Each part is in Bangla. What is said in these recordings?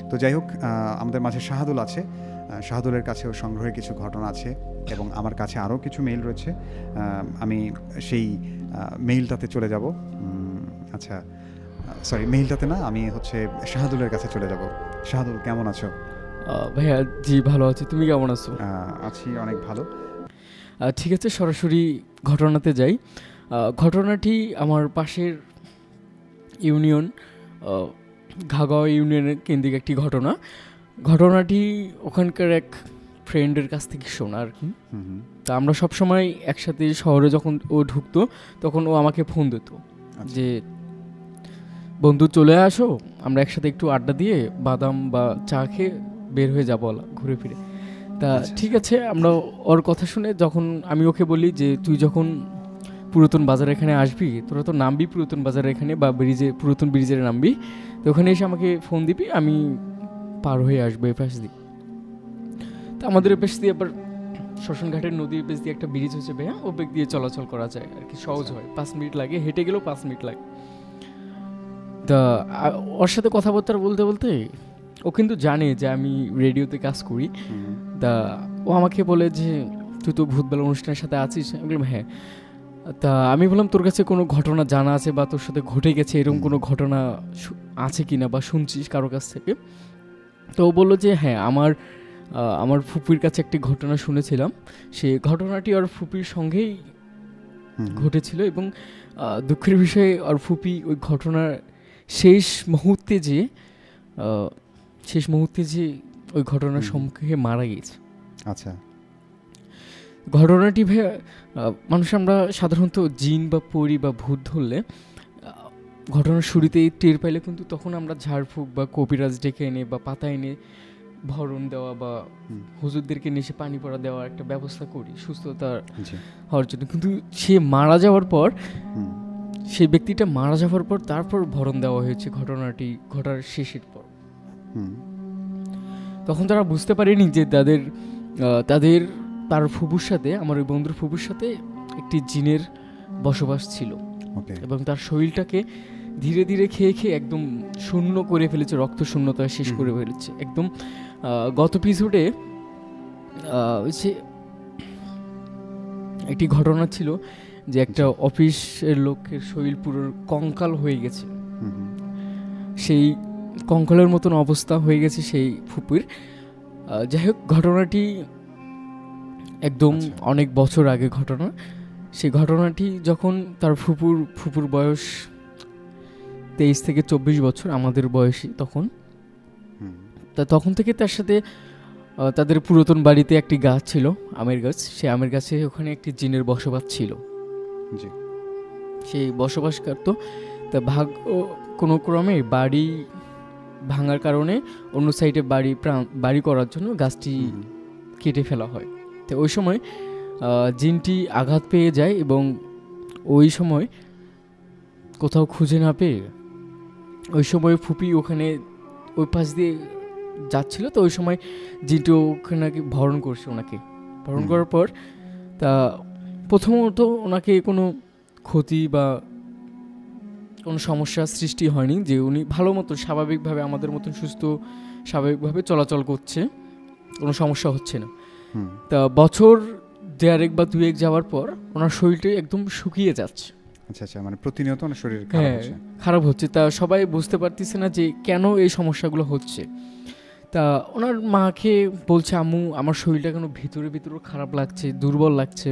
তো যাই হোক, আমাদের মাঝে শাহাদুল আছে। শাহাদুলের কাছেও সংগ্রহের কিছু ঘটনা আছে এবং আমার কাছে আরও কিছু মেইল রয়েছে। আমি সেই মেইলটাতে চলে যাব। আচ্ছা, সরি, মেইলটাতে না, আমি হচ্ছে শাহাদুলের কাছে চলে যাব। শাহাদুল, কেমন আছো? ভাইয়া জি ভালো আছি, তুমি কেমন আছো? আছি অনেক ভালো। ঠিক আছে, সরাসরি ঘটনাতে যাই। ঘটনাটি আমার পাশের ইউনিয়ন, ঘাগাঁও ইউনিয়নের কেন্দ্রিক একটি ঘটনাটি ওখানকার এক ফ্রেন্ডের কাছ থেকে শোনা আর কি। তা আমরা সবসময় একসাথে শহরে যখন ও ঢুকতো তখন ও আমাকে ফোন দিত যে বন্ধু চলে আসো, আমরা একসাথে একটু আড্ডা দিয়ে বাদাম বা চা খেয়ে বের হয়ে যাবো ঘুরে ফিরে। তা ঠিক আছে, আমরা ওর কথা শুনে যখন আমি ওকে বলি যে তুই যখন পুরাতন বাজার এখানে আসবি, তোরা তো নামবি পুরাতন বাজার এখানে বা পুরাতন ব্রিজের নামবি, তো ওখানে এসে আমাকে ফোন দিবি, আমি পার হয়ে আসবো এ পাশ দিয়ে। তা আমাদের এ পাশ দিয়ে আবার শ্মশানঘাটের নদীর পাশ দিয়ে একটা ব্রিজ হচ্ছে ভাইয়া, ও বেগ দিয়ে চলাচল করা যায় আর কি, সহজ হয়, 5 মিনিট লাগে, হেঁটে গেলেও 5 মিনিট লাগে। তা ওর সাথে কথাবার্তা বলতে বলতে ও কিন্তু জানে যে আমি রেডিওতে কাজ করি। তা ও আমাকে বলে যে তুই তো ভূতবেলা অনুষ্ঠানের সাথে আছিস। আমি বললাম হ্যাঁ। তা আমি বললাম তোর কাছে কোনো ঘটনা জানা আছে বা তোর সাথে ঘটে গেছে এরকম কোনো ঘটনা আছে কিনা বা শুনছিস কারো কাছ থেকে? তো ও বললো যে হ্যাঁ, আমার ফুপির কাছে একটি ঘটনা শুনেছিলাম, সেই ঘটনাটি ওর ফুপির সঙ্গেই ঘটেছিল এবং দুঃখের বিষয়ে ওর ফুপি ওই ঘটনার শেষ মুহূর্তে যে ওই ঘটনার সম্মুখে মারা গিয়েছে। আচ্ছা, ঘটনাটি মানুষ আমরা সাধারণত জিন বা পরি বা ভূত ধরলে ঘটনার শুরুতেই টের পাইলে কিন্তু তখন আমরা ঝাড়ফুঁক বা কবিরাজ ডেকে এনে বা পাতা এনে ভরণ দেওয়া বা হুজুরদেরকে নিয়ে পানি পড়া দেওয়ার একটা ব্যবস্থা করি সুস্থতা হওয়ার জন্য। কিন্তু সে মারা যাওয়ার পর, সেই ব্যক্তিটা মারা যাওয়ার পর তারপর ভরণ দেওয়া হয়েছে ঘটনাটি ঘটার শেষের পর। তখন তারা বুঝতে পারেনি যে তার ফুবুর সাথে, আমার ওই বন্ধুর ফুবুর সাথে একটি জিনের বসবাস ছিল এবং তার শরীরটাকে ধীরে ধীরে খেয়ে খেয়ে একদম শূন্য করে ফেলেছে, রক্ত শূন্যতা শেষ করে ফেলেছে একদম। গত এপিসোডে একটি ঘটনা ছিল যে একটা অফিসের লোকের শরীর পুরো কঙ্কাল হয়ে গেছে, সেই কঙ্কালের মতন অবস্থা হয়ে গেছে সেই ফুপুর। যাই হোক, ঘটনাটি একদম অনেক বছর আগে ঘটনা। সেই ঘটনাটি যখন তার ফুপুর বয়স 23 থেকে 24 বছর, আমাদের বয়সী তখন। তা তখন থেকে তার সাথে তাদের পুরাতন বাড়িতে একটি গাছ ছিল, আমের গাছ। সেই আমের গাছে ওখানে একটি জিনের বসবাস ছিল, সেই বসবাস করত। তা কোনো ক্রমে বাড়ি ভাঙার কারণে অন্য সাইডে বাড়ি করার জন্য গাছটি কেটে ফেলা হয়। তো ওই সময় জিনটি আঘাত পেয়ে যায় এবং ওই সময় কোথাও খুঁজে না পেয়ে ওই সময় ফুপি ওখানে ওই পাশ দিয়ে যাচ্ছিল। তো ওই সময় জিনটি ওখানে ভরণ করছে, ওনাকে ভরণ করার পর তা প্রথমত ওনাকে কোনো ক্ষতি বা কোনো সমস্যার সৃষ্টি হয়নি, যে উনি ভালো মতো স্বাভাবিকভাবে আমাদের মতন সুস্থ স্বাভাবিকভাবে চলাচল করছে, কোনো সমস্যা হচ্ছে না। তা বছর 1.5 বা 2 যাওয়ার পর ওনার শরীরটা একদম শুকিয়ে যাচ্ছে। আচ্ছা আচ্ছা, মানে প্রতিনিয়ত ওনার শরীর খারাপ হচ্ছে। তা সবাই বুঝতে পারতেছে না যে কেন এই সমস্যাগুলো হচ্ছে। তা ওনার মাকে বলছে, আম্মু আমার শরীরটা কেন ভিতরে খারাপ লাগছে, দুর্বল লাগছে,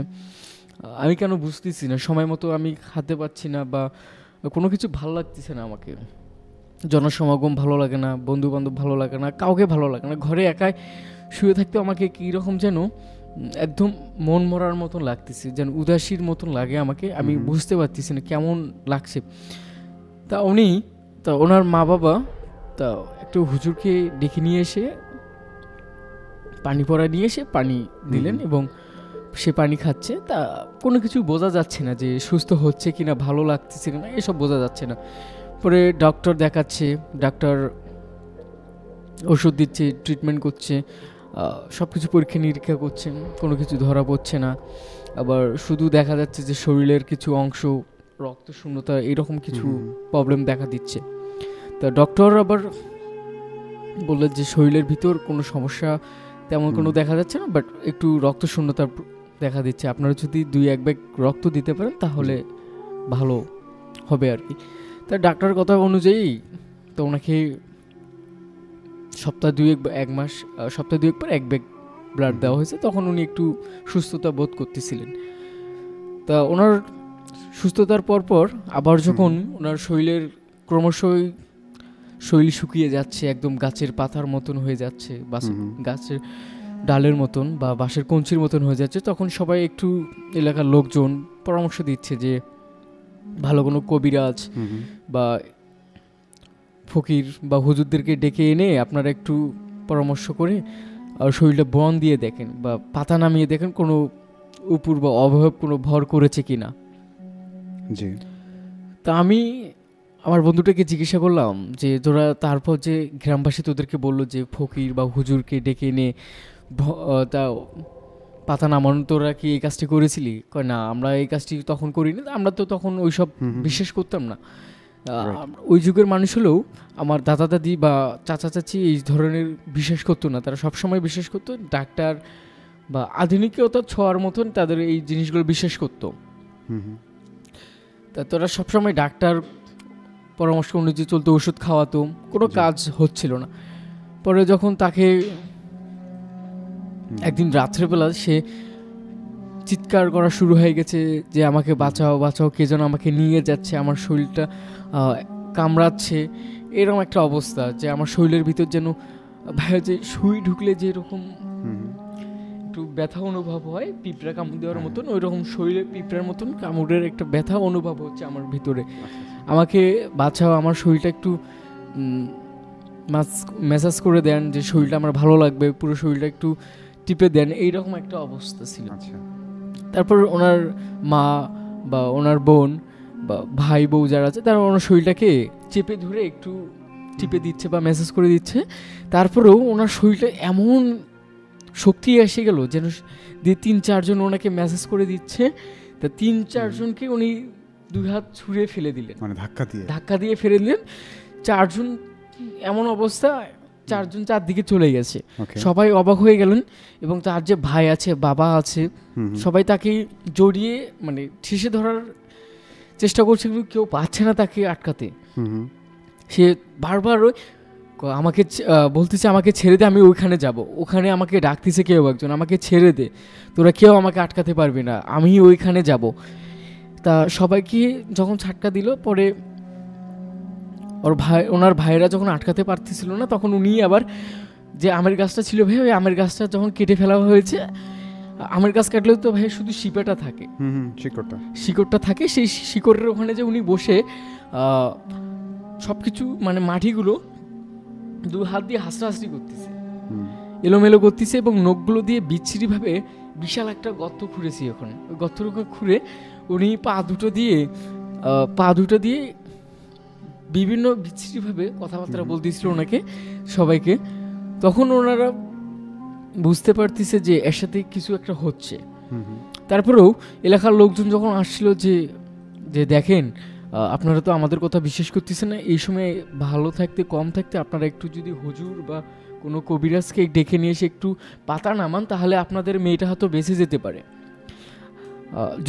আমি কেন বুঝতেছি না, সময় মতো আমি খেতে পারছি না বা কোনো কিছু ভালো লাগতেছে না, আমাকে জনসমাগম ভালো লাগে না, বন্ধু বান্ধব ভালো লাগে না, কাউকে ভালো লাগে না, ঘরে একাই শুয়ে থাকতে আমাকে কীরকম যেন একদম মন মরার মতন লাগতেছে, যেন উদাসীর মতন লাগে আমাকে, আমি বুঝতে পারতেছি না কেমন লাগছে। তা ওনার মা বাবা তা একটু হুজুরকে ডেকে নিয়ে এসে পানি পড়া নিয়ে এসে পানি দিলেন এবং সে পানি খাচ্ছে। তা কোনো কিছু বোঝা যাচ্ছে না যে সুস্থ হচ্ছে কিনা, ভালো লাগতেছে কিনা, এসব বোঝা যাচ্ছে না। পরে ডক্টর দেখাচ্ছে, ডাক্তার ওষুধ দিচ্ছে, ট্রিটমেন্ট করছে, সব কিছু পরীক্ষা নিরীক্ষা করছেন, কোনো কিছু ধরা পড়ছে না। আবার শুধু দেখা যাচ্ছে যে শরীরের কিছু অংশ রক্ত শূন্যতা এরকম কিছু প্রবলেম দেখা দিচ্ছে। তা ডক্টর আবার বললেন যে শরীরের ভিতর কোনো সমস্যা তেমন কোনো দেখা যাচ্ছে না, বাট একটু রক্ত শূন্যতা দেখা দিচ্ছে। আপনারা যদি 2-1 ব্যাগ রক্ত দিতে পারেন তাহলে ভালো হবে আর কি। তা ডাক্তারের কথা অনুযায়ী তো ওনাকে সপ্তাহ 2 পর 1 ব্যাগ ব্লাড দেওয়া হয়েছে। তখন উনি একটু সুস্থতা বোধ করতেছিলেন। তা ওনার সুস্থতার পর আবার যখন ওনার শরীরের ক্রমশই শরীর শুকিয়ে যাচ্ছে, একদম গাছের পাতার মতন হয়ে যাচ্ছে, গাছের ডালের মতন বা বাঁশের কঞ্চির মতন হয়ে যাচ্ছে, তখন সবাই একটু এলাকার লোকজন পরামর্শ দিচ্ছে যে ভালো কোনো কবিরাজ বা ফকির বা হুজুরদেরকে ডেকে এনে আপনারা একটু পরামর্শ করে শরীরটা বন দিয়ে দেখেন বা পাতা নামিয়ে দেখেন কোনো উপর বা অবয়ব কোনো ভর করেছে কিনা। জি। তা আমি আমার বন্ধুটাকে জিজ্ঞাসা করলাম যে তোরা, তারপর যে গ্রামবাসী তোদেরকে বললো যে ফকির বা হুজুরকে ডেকে এনে তা পাতা নামানো, তোরা কি এই কাজটি করেছিলি? কয় না, আমরা এই কাজটি তখন করিনি, আমরা তো তখন ওইসব বিশ্বাস করতাম না। ওই যুগের মানুষ হলেও আমার দাদা দাদি বা চাচা চাচি এই ধরনের বিশ্বাস করতো না। তারা সবসময় বিশ্বাস করতো ডাক্তার বা আধুনিকতা ছোঁয়ার মতন তাদের এই জিনিসগুলো বিশ্বাস করতো। তা তোরা সবসময় ডাক্তার পরামর্শ অনুযায়ী চলতো, ওষুধ খাওয়াতো, কোনো কাজ হচ্ছিল না। পরে যখন তাকে একদিন রাত্রেবেলা সে চিৎকার করা শুরু হয়ে গেছে যে আমাকে বাঁচাও বাঁচাও, কে যেন আমাকে নিয়ে যাচ্ছে, আমার শরীরটা কামড়াচ্ছে, এরকম একটা অবস্থা যে আমার শরীরের ভিতর যেন ভাইয়া যে সুই ঢুকলে যে এরকম একটু ব্যথা অনুভব হয়, পিঁপড়া কামড় দেওয়ার মতন, ওই রকম শরীরে পিঁপড়ার মতন কামড়ের একটা ব্যথা অনুভব হচ্ছে আমার ভিতরে। আমাকে বাঁচাও, আমার শরীরটা একটু ম্যাসাজ করে দেন যে শরীরটা আমার ভালো লাগবে, পুরো শরীরটা একটু টিপে দেন, এইরকম একটা অবস্থা ছিল। তারপর ওনার মা বা ওনার বোন বা ভাই বউ যারা আছে তারা ওনার শরীরটাকে চেপে ধরে একটু টিপে দিচ্ছে বা ম্যাসাজ করে দিচ্ছে। তারপরেও ওনার শরীরটা এমন শক্তি এসে গেল যেন 3-4 জন ওনাকে ম্যাসাজ করে দিচ্ছে। তা 3-4 জনকে উনি 2 হাত ছুঁড়ে ফেলে দিলেন, মানে ধাক্কা দিয়ে ফেলে দিলেন। 4 জন এমন অবস্থা, 4 জন 4 দিকে চলে গেছে। সবাই অবাক হয়ে গেলেন এবং তার যে ভাই আছে, বাবা আছে, সবাই তাকে জড়িয়ে মানে ঠেসে ধরার চেষ্টা করছে, কিন্তু কেউ পাচ্ছে না তাকে আটকাতে। সে বারবার আমাকে বলতেছে আমাকে ছেড়ে দে, আমি ওইখানে যাব, ওখানে আমাকে ডাকতেছে কেউ একজন, আমাকে ছেড়ে দে, তোরা কেউ আমাকে আটকাতে পারবি না, আমি ওইখানে যাব। তা সবাইকে যখন ছাটকা দিল, পরে ওনার ভাইরা যখন আটকাতে পারতেছিল না, তখন উনি আবার যে আমের গাছটা ছিল ভাই, ওই আমের গাছটা যখন কেটে ফেলা হয়েছে, আমের গাছ কাটলেও তো ভাই শুধু শিপাটা থাকে, শিকড়টা থাকে, সেই শিকড়ের ওখানে যে উনি বসে সবকিছু মানে মাটিগুলো 2 হাত দিয়ে হাসড়াহাসড়ি করতেছে, এলোমেলো করতেছে এবং নখগুলো দিয়ে বিচ্ছিরিভাবে বিশাল একটা গর্ত খুঁড়েছি। ওখানে ওই গর্তটাকে খুঁড়ে উনি পা দুটো দিয়ে বিভিন্ন বিচ্ছিরিভাবে কথাবার্তা বলতেছিল ওনাকে, সবাইকে। তখন ওনারা বুঝতে পারতেছে যে এর সাথে কিছু একটা হচ্ছে। তারপরেও এলাকার লোকজন যখন আসছিল যে দেখেন আপনারা তো আমাদের কথা বিশ্বাস করতেছেন না, এই সময় ভালো থাকতে কম থাকতে আপনারা একটু যদি হুজুর বা কোনো কবিরাজকে ডেকে নিয়ে এসে একটু পাতা নামান, তাহলে আপনাদের মেয়েটা হয়তো বেঁচে যেতে পারে।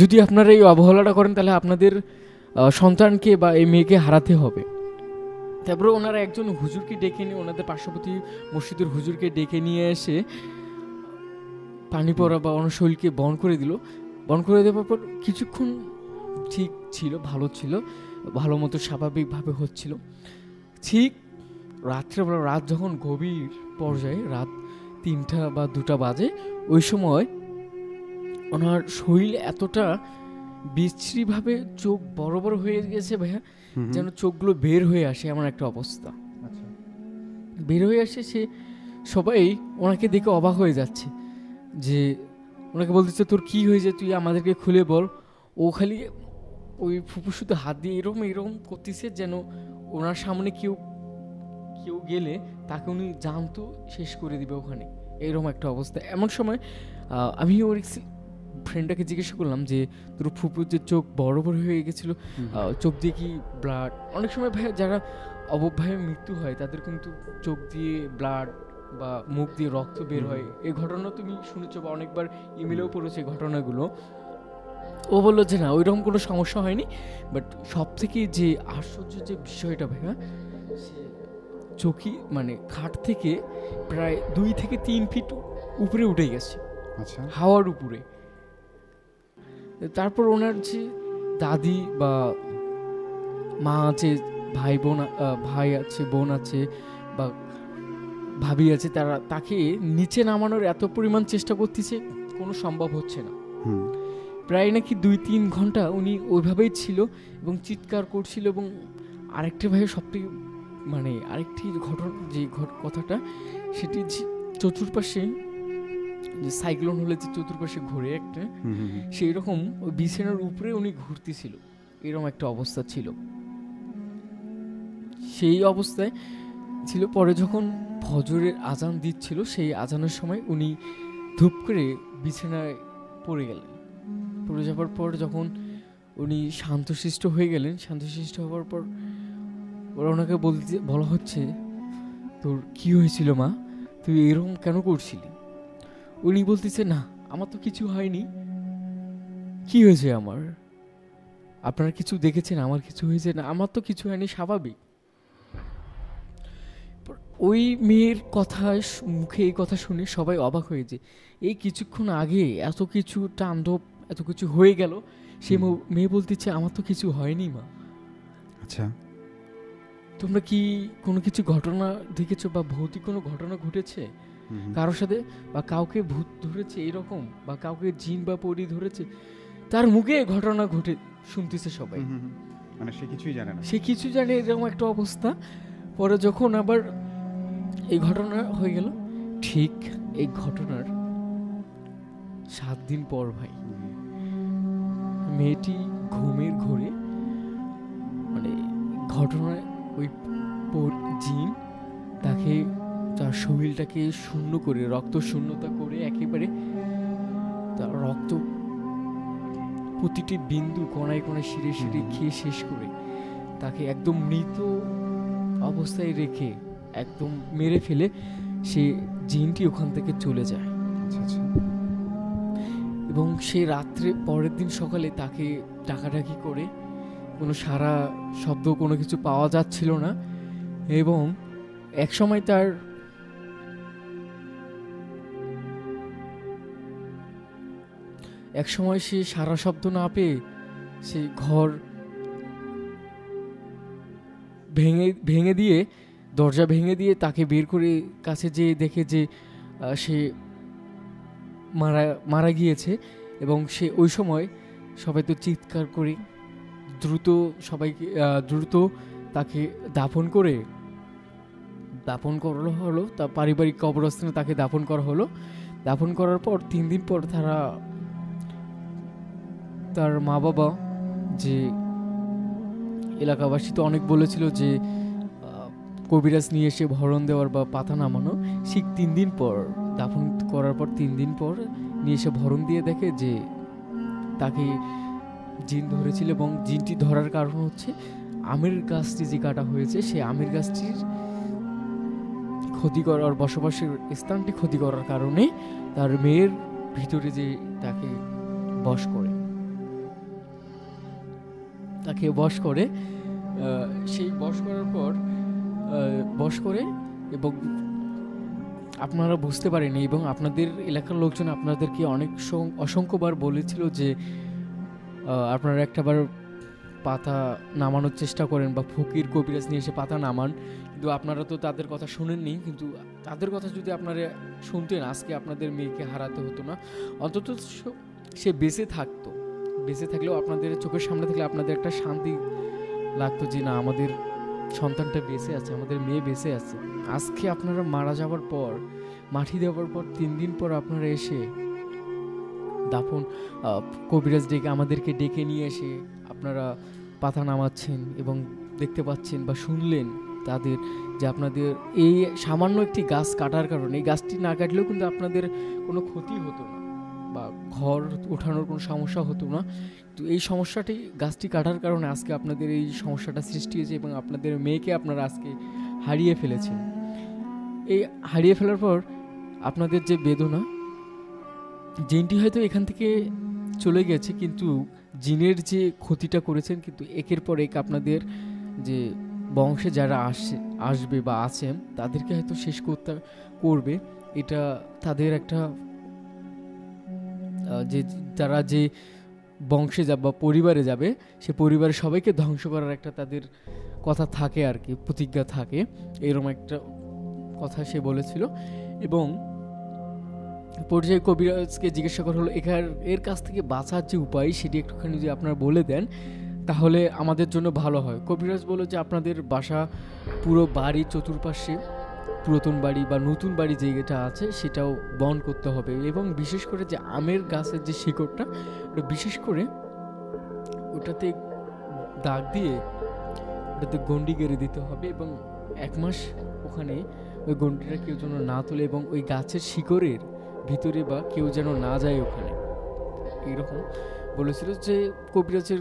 যদি আপনারা এই অবহেলাটা করেন তাহলে আপনাদের সন্তানকে বা এই মেয়েকে হারাতে হবে। তারপরে ওনারা একজন হুজুরকে ডেকে নিয়ে, ওনাদের পার্শ্ববর্তী মসজিদের হুজুরকে ডেকে নিয়ে এসে পানি পড়া বা ওনার শরীরকে বন করে দিল। বন করে দেওয়ার পর কিছুক্ষণ ঠিক ছিল, ভালো ছিল, ভালো মতো স্বাভাবিকভাবে হচ্ছিল। ঠিক রাত্রেবেলা, রাত যখন গভীর পর্যায়ে, রাত 3টা বা 2টা বাজে, ওই সময় ওনার শরীর এতটা বিশ্রীভাবে চোখ বড় বড় হয়ে গেছে ভাইয়া, যেন চোখগুলো বের হয়ে আসে, এমন একটা অবস্থা। বের হয়ে আসে, সে সবাই ওনাকে দেখে অবাক হয়ে যাচ্ছে, যে ওনাকে বলতেছে তোর কি হয়েছে, তুই আমাদেরকে খুলে বল। ও খালি ওই ফুপুসুতে হাত দিয়ে এরকম করতেছে যেন ওনার সামনে কেউ গেলে তাকে উনি জানতো শেষ করে দিবে ওখানে, এরকম একটা অবস্থা। এমন সময় আমি ওর ফ্রেন্ডটাকে জিজ্ঞাসা করলাম যে তোর ফুপুর যে চোখ বড় বড় হয়ে গেছিলো, চোখ দিয়ে কি ব্লাড? অনেক সময় ভাই যারা অবক্ষয়ে মৃত্যু হয়, তাদের কিন্তু চোখ দিয়ে ব্লাড বা মুখ দিয়ে রক্ত বের হয়। এই ঘটনা তুমি শুনেছো বা অনেকবার ইমেলেও পড়েছে ঘটনাগুলো। ও বললো যে না, ওইরকম কোনো সমস্যা হয়নি, বাট সব থেকে যে আশ্চর্য যে বিষয়টা ভাইয়া, সে চৌকি মানে খাট থেকে প্রায় 2 থেকে 3 ফিট উপরে উঠে গেছে, আচ্ছা, হাওয়ার উপরে। তারপর ওনার যে দাদি বা মা আছে, ভাই আছে, বোন আছে বা ভাবি আছে, তারা তাকে নিচে নামানোর এত পরিমাণ চেষ্টা করতেছে, কোনো সম্ভব হচ্ছে না। প্রায় নাকি 2-3 ঘন্টা উনি ওইভাবেই ছিল এবং চিৎকার করছিল। এবং আরেকটি ভাই সবথেকে মানে আরেকটি ঘটনা যে কথাটা, সেটি চতুর্পাশে যে সাইক্লোন হলে যে চতুর্পাশে ঘুরে একটা, সেই রকম ওই বিছানার উপরে উনি ঘুরতেছিল, এরকম একটা অবস্থা ছিল। সেই অবস্থায় ছিল। পরে যখন ফজরের আজান দিচ্ছিল, সেই আজানের সময় উনি ধূপ করে বিছানায় পড়ে গেলেন। পড়ে যাওয়ার পর যখন উনি শান্তশিষ্ট হয়ে গেলেন, শান্তশিষ্ট হওয়ার পর ওরা ওনাকে বলা হচ্ছে, তোর কি হয়েছিল মা, তুই এরকম কেন করছিলি? উনি বলতেছে, না আমার তো কিছু হয়নি। কি হয়েছে আমার? আপনারা কিছু দেখেছেন? আমার কিছু হয়েছে না, আমার তো কিছু হয়নি, স্বাভাবিক। ওই মেয়ের কথা মুখে এই কথা শুনে সবাই অবাক হয়ে যে এই কিছুক্ষণ আগে এত কিছু তাণ্ডব, এত কিছু হয়ে গেল, সে মেয়ে বলতেছে আমার তো কিছু হয়নি মা। আচ্ছা, তোমরা কি কোনো কিছু ঘটনা দেখেছো বা ভৌতিক কোনো ঘটনা ঘটেছে কারোর সাথে, বা কাউকে ভূত ধরেছে এরকম, বা কাউকে জিন বা পরি ধরেছে? তার মুখে ঘটনা ঘটে শুনতেছে সবাই, মানে সে কিছুই জানে না, সে কিছু জানে, এরকম একটা অবস্থা। পরে যখন আবার এই ঘটনা হয়ে গেল, ঠিক এই ঘটনার 7 দিন পর ভাই, মেয়েটি ঘুমের ঘোরে মানে ঘটনায় ওই জিন তাকে, তার শরীরটাকে শূন্য করে, রক্ত শূন্যতা করে, একেবারে তার রক্ত প্রতিটি বিন্দু কণায় কণায় শিরে শিরে খেয়ে শেষ করে তাকে একদম মৃত অবস্থায় রেখে একদম মেরে ফেলে সে জিনটি ওখান থেকে চলে যায়। এবং সে রাত্রে পরের দিন সকালে তাকে ডাকাডাকি করে কোনো সারা শব্দ, কোনো কিছু পাওয়া যাচ্ছিল না। এবং একসময় সে সারা শব্দ না পেয়ে সে ঘর ভেঙে দিয়ে, দরজা ভেঙে দিয়ে তাকে বের করে কাছে যেয়ে দেখে যে সে মারা গিয়েছে। এবং সে ওই সময় সবাই তো চিৎকার করে দ্রুত তাকে দাফন করা হলো। তার পারিবারিক কবরস্থানে তাকে দাফন করা হলো। দাফন করার পর 3 দিন পর তার মা বাবা, যে এলাকাবাসী তো অনেক বলেছিল যে কবিরাজ নিয়ে এসে ভরণ দেওয়ার বা পাতা নামানো, ঠিক 3 দিন পর দাফন করার পর 3 দিন পর নিয়ে এসে ভরণ দিয়ে দেখে যে তাকে জিন ধরেছিল। এবং জিনটি ধরার কারণ হচ্ছে আমের গাছটি যে কাটা হয়েছে, সেই আমের গাছটির ক্ষতি করার, বসবাসের স্থানটি ক্ষতি করার কারণে তার মেয়ের ভিতরে যে তাকে বশ করে সেই বশ করে এবং আপনারা বুঝতে পারেনি। এবং আপনাদের এলাকার লোকজন আপনাদেরকে অসংখ্যবার বলেছিল যে আপনারা একটাবার পাতা নামানোর চেষ্টা করেন বা ফকির কবিরাজ নিয়ে এসে পাতা নামান, কিন্তু আপনারা তো তাদের কথা শুনেননি। কিন্তু তাদের কথা যদি আপনারা শুনতেন, আজকে আপনাদের মেয়েকে হারাতে হতো না, অন্তত সে বেঁচে থাকলেও আপনাদের চোখের সামনে থাকলে আপনাদের একটা শান্তি লাগতো যে না, আমাদের সন্তানটা বেঁচে আছে, আমাদের মেয়ে বেঁচে আছে। আজকে আপনারা মারা যাওয়ার পর, মাটি দেওয়ার পর 3 দিন পর আপনারা এসে দাফন, কবিরাজ আমাদেরকে ডেকে নিয়ে এসে আপনারা পাতা নামাচ্ছেন এবং দেখতে পাচ্ছেন বা শুনলেন তাদের যে আপনাদের এই সামান্য একটি গাছ কাটার কারণে, এই গাছটি না কাটলেও কিন্তু আপনাদের কোনো ক্ষতি হতো না। বা ঘর ওঠানোর কোনো সমস্যা হতো না। তো এই সমস্যাটি, গাছটি কাটার কারণে আজকে আপনাদের এই সমস্যাটা সৃষ্টি হয়েছে এবং আপনাদের মেয়েকে আপনারা আজকে হারিয়ে ফেলেছেন। এই হারিয়ে ফেলার পর আপনাদের যে বেদনা, জিনটি হয়তো এখান থেকে চলে গেছে, কিন্তু জিনের যে ক্ষতিটা করেছেন, কিন্তু একের পর এক আপনাদের যে বংশে যারা আসবে বা আছেন তাদেরকে হয়তো শেষ করবে। এটা তাদের একটা যে তারা যে বংশে যাবে বা পরিবারে যাবে, সে পরিবারের সবাইকে ধ্বংস করার একটা তাদের কথা থাকে আর কি, প্রতিজ্ঞা থাকে, এরকম একটা কথা সে বলেছিল। এবং পর্যায়ে কবিরাজকে জিজ্ঞাসা করা হলো এর কাছ থেকে বাঁচার যে উপায় সেটি একটুখানি যদি আপনারা বলে দেন তাহলে আমাদের জন্য ভালো হয়। কবিরাজ বলল যে আপনাদের বাসা পুরো বাড়ি চতুর্পাশে পুরাতন বাড়ি বা নতুন বাড়ি যেটা আছে সেটাও বন্ধ করতে হবে, এবং বিশেষ করে যে আমের গাছের যে শিকড়টা ওটা বিশেষ করে ওটাতে দাগ দিয়ে ওটাতে গন্ডি গেড়ে দিতে হবে, এবং 1 মাস ওখানে ওই গন্ডিটা কেউ যেন না তোলে এবং ওই গাছের শিকড়ের ভিতরে বা কেউ যেন না যায় ওখানে, এইরকম বলেছিল। যে কবিরাজের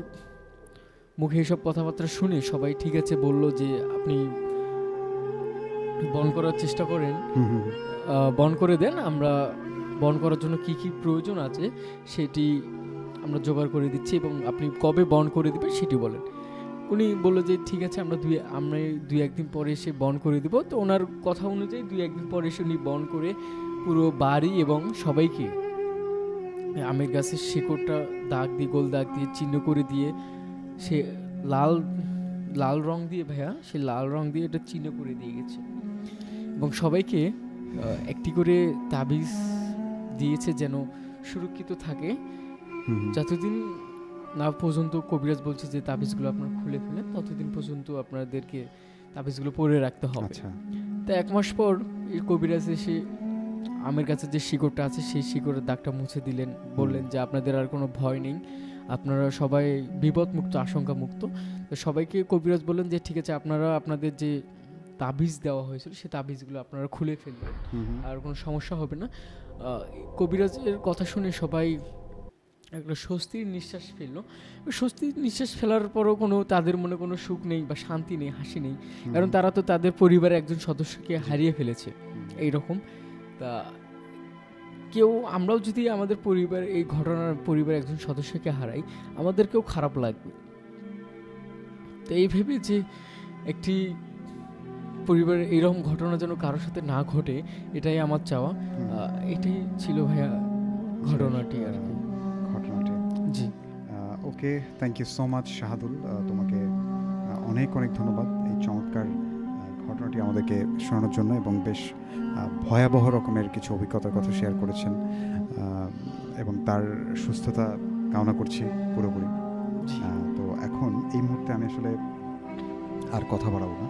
মুখে এসব কথাবার্তা শুনে সবাই ঠিক আছে বলল যে আপনি বন করার চেষ্টা করেন, বন করে দেন, আমরা বন করার জন্য কি কি প্রয়োজন আছে সেটি আমরা জোগাড় করে দিচ্ছি, এবং আপনি কবে বন করে দিবেন সেটি বলেন। উনি বললো যে ঠিক আছে, আমরা দুই একদিন পরে এসে বন করে দিব। তো ওনার কথা অনুযায়ী 2-1 দিন পরে এসে উনি বন করে পুরো বাড়ি এবং সবাইকে আমের গাছের শিকড়টা দাগ দিয়ে, গোল দাগ দিয়ে চিহ্ন করে দিয়ে, সে লাল রং দিয়ে সে লাল রং দিয়ে এটা চিহ্ন করে দিয়ে গেছে, এবং সবাইকে একটি করে তাবিজ দিয়েছে যেন সুরক্ষিত থাকে যতদিন না পর্যন্ত, কবিরাজ বলছে যে তাবিজগুলো আপনারা খুলে ফেলেন ততদিন পর্যন্ত আপনাদেরকে তাবিজগুলো পরে রাখতে হবে। তো 1 মাস পর এই কবিরাজ এসে আমের গাছের যে শিকড়টা আছে সেই শিকড়ের দাগটা মুছে দিলেন, বললেন যে আপনাদের আর কোনো ভয় নেই, আপনারা সবাই বিপদ মুক্ত, আশঙ্কা মুক্ত। তো সবাইকে কবিরাজ বললেন যে ঠিক আছে, আপনারা আপনাদের যে তাবিজ দেওয়া হয়েছিল সেই তাবিজগুলো আপনারা খুলে ফেলবেন, আর কোনো সমস্যা হবে না। কবিরাজের কথা শুনে সবাই একটা স্বস্তির নিঃশ্বাস ফেললো। স্বস্তির নিঃশ্বাস ফেলার পরও তাদের মনে কোনো সুখ নেই বা শান্তি নেই, হাসি নেই, কারণ তারা তো তাদের পরিবারের একজন সদস্যকে হারিয়ে ফেলেছে। এইরকম তা আমরাও যদি আমাদের এই ঘটনার পরিবারের একজন সদস্যকে হারাই, আমাদেরকেও খারাপ লাগবে। তো এই ভেবে যে একটি পরিবারের এইরকম ঘটনা যেন কারোর সাথে না ঘটে, এটাই আমার চাওয়া। এটাই ছিল ভাইয়া ঘটনাটি আর কি। জি, okay, thank you so much Shahadul, তোমাকে অনেক অনেক ধন্যবাদ এই চমৎকার ঘটনাটি আমাদেরকে শোনানোর জন্য, এবং বেশ ভয়াবহ রকমের কিছু অভিজ্ঞতার কথা শেয়ার করেছেন, এবং তার সুস্থতা কামনা করছি পুরোপুরি। তো এখন এই মুহূর্তে আমি আসলে আর কথা বাড়াবো না,